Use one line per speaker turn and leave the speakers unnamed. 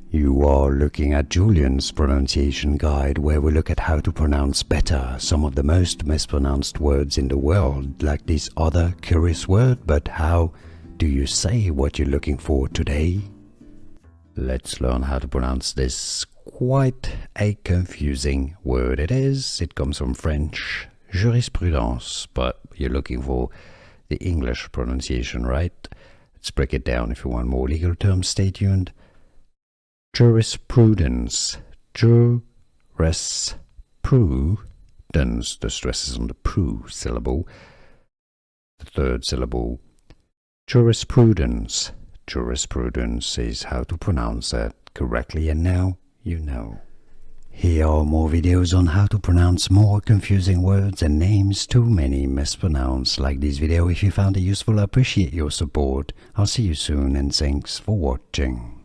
You are looking at Julian's pronunciation guide, where we look at how to pronounce better some of the most mispronounced words in the world, like this other curious word. But how do you say what you're looking for today? Let's learn how to pronounce this quite a confusing word. It comes from French jurisprudence, but you're looking for the English pronunciation, right? Let's break it down. If you want more legal terms, stay tuned. Jurisprudence. Jurisprudence. The stress is on the pru syllable. The third syllable. Jurisprudence. Jurisprudence is how to pronounce that correctly, and now you know. Here are more videos on how to pronounce more confusing words and names too many mispronounced. Like this video if you found it useful. I appreciate your support. I'll see you soon, and thanks for watching.